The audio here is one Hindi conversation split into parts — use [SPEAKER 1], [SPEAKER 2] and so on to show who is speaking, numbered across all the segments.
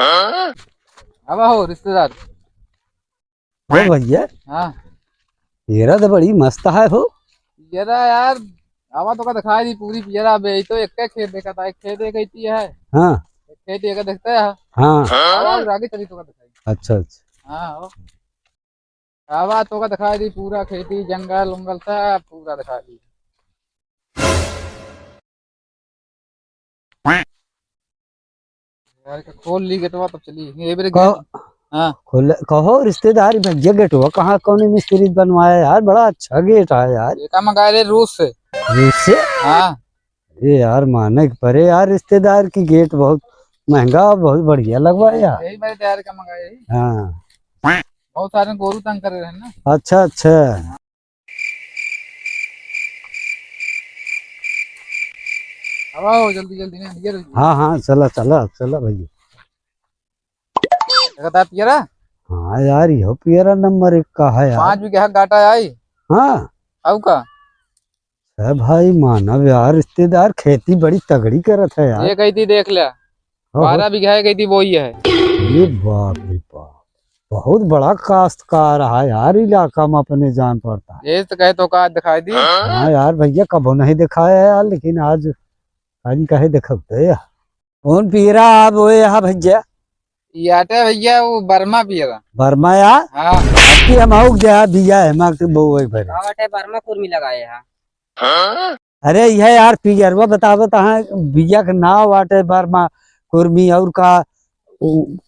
[SPEAKER 1] अब हो रिश्तेदार।
[SPEAKER 2] ओ भैया,
[SPEAKER 1] हाँ
[SPEAKER 2] तेरा तो बड़ी मस्त है हो।
[SPEAKER 1] पियरा यार, आवा तो का दिखाई दी पूरी पियरा बे तो एक खेत देखा था, एक खेत एक ही है,
[SPEAKER 2] हाँ
[SPEAKER 1] एक खेत एक देखता है।
[SPEAKER 2] हाँ।
[SPEAKER 1] आवा आगे चली तो का दिखाई।
[SPEAKER 2] अच्छा अच्छा।
[SPEAKER 1] हाँ हो। आवा तो का दिखाई दी पूरा खेती जंगल उंगल सब पूरा दिखाई दी। यार का खोल ली गेटवा तब चली ये मेरे
[SPEAKER 2] कहो
[SPEAKER 1] गेट। हाँ
[SPEAKER 2] कहो रिश्तेदार भैया, गेट हुआ कहाँ कौन मिस्त्री बनवाया यार, बड़ा अच्छा गेट है यार।
[SPEAKER 1] ये का मंगाए रे रूस से।
[SPEAKER 2] रूस से?
[SPEAKER 1] हाँ
[SPEAKER 2] अरे यार माने के परे यार, रिश्तेदार की गेट बहुत महंगा और बहुत बढ़िया लगवाया यार।
[SPEAKER 1] यही मेरे तैयार का मंगाए यही।
[SPEAKER 2] हाँ।
[SPEAKER 1] बहुत सारे गोरू तंग कर रहे हैं ना।
[SPEAKER 2] अच्छा अच्छा।
[SPEAKER 1] अब आओ जल्दी जल्दी ना ये
[SPEAKER 2] हाँ हाँ, चला चला चला भैया।
[SPEAKER 1] कहता पियरा
[SPEAKER 2] हाँ यार, यो पियरा नंबर 1 का है यार।
[SPEAKER 1] 5 बीघा घाटा आई।
[SPEAKER 2] हाँ
[SPEAKER 1] अब का
[SPEAKER 2] है भाई, मानव यार, रिश्तेदार खेती बड़ी तगड़ी करत है यार।
[SPEAKER 1] ये कही थी देख लिया, 12 बीघा कही थी वो ही है।
[SPEAKER 2] ये बाप रे बाप, बहुत बड़ा काश्तकार है यार, इलाका में अपने जान पड़ता है।
[SPEAKER 1] ये तो कहे तो का दिखाई दी।
[SPEAKER 2] हाँ यार भैया, कबो नहीं दिखाया यार, लेकिन आज आज कहे दिखते यार। कौन पीरा आप वो यहाँ भैया?
[SPEAKER 1] ये आटे भैया वो बर्मा पियरा।
[SPEAKER 2] बर्मा यार?
[SPEAKER 1] हाँ
[SPEAKER 2] आपकी हम जहाँ बिया है माँ के वो भरे।
[SPEAKER 3] आटे बर्मा कुर्मी लगाए हैं।
[SPEAKER 2] अरे यह यार पियरवा बतावो तहाँ बिया का नाव वाटे बर्मा कुर्मी और का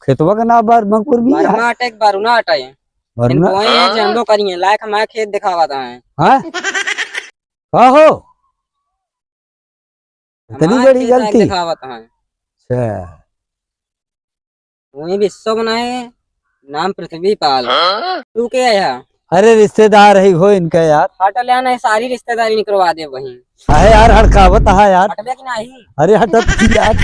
[SPEAKER 2] खेतवा का नाम बर्मा कुर्मी है।
[SPEAKER 3] बर्मा आटे बरुना आटा है।
[SPEAKER 2] बरुना
[SPEAKER 3] इनको ये जंदो करिए लायक हमारे खेत दिखावा था है।
[SPEAKER 2] हाँ हो इतनी
[SPEAKER 3] हमारे
[SPEAKER 2] बड़ी
[SPEAKER 3] खेत लायक
[SPEAKER 2] गलती।
[SPEAKER 3] दिखावा था है।
[SPEAKER 2] अच्छा।
[SPEAKER 3] वही विश्व बनाए, नाम पृथ्वी पाल। तू क्या है यहाँ?
[SPEAKER 2] अरे रिश्तेदार है हो इनका यार।
[SPEAKER 3] हट ले ना, सारी रिश्तेदारी निकलवा दे वहीं।
[SPEAKER 2] है यार, हड़कावत है यार।
[SPEAKER 3] हटबे की नहीं?
[SPEAKER 2] अरे हटत यार।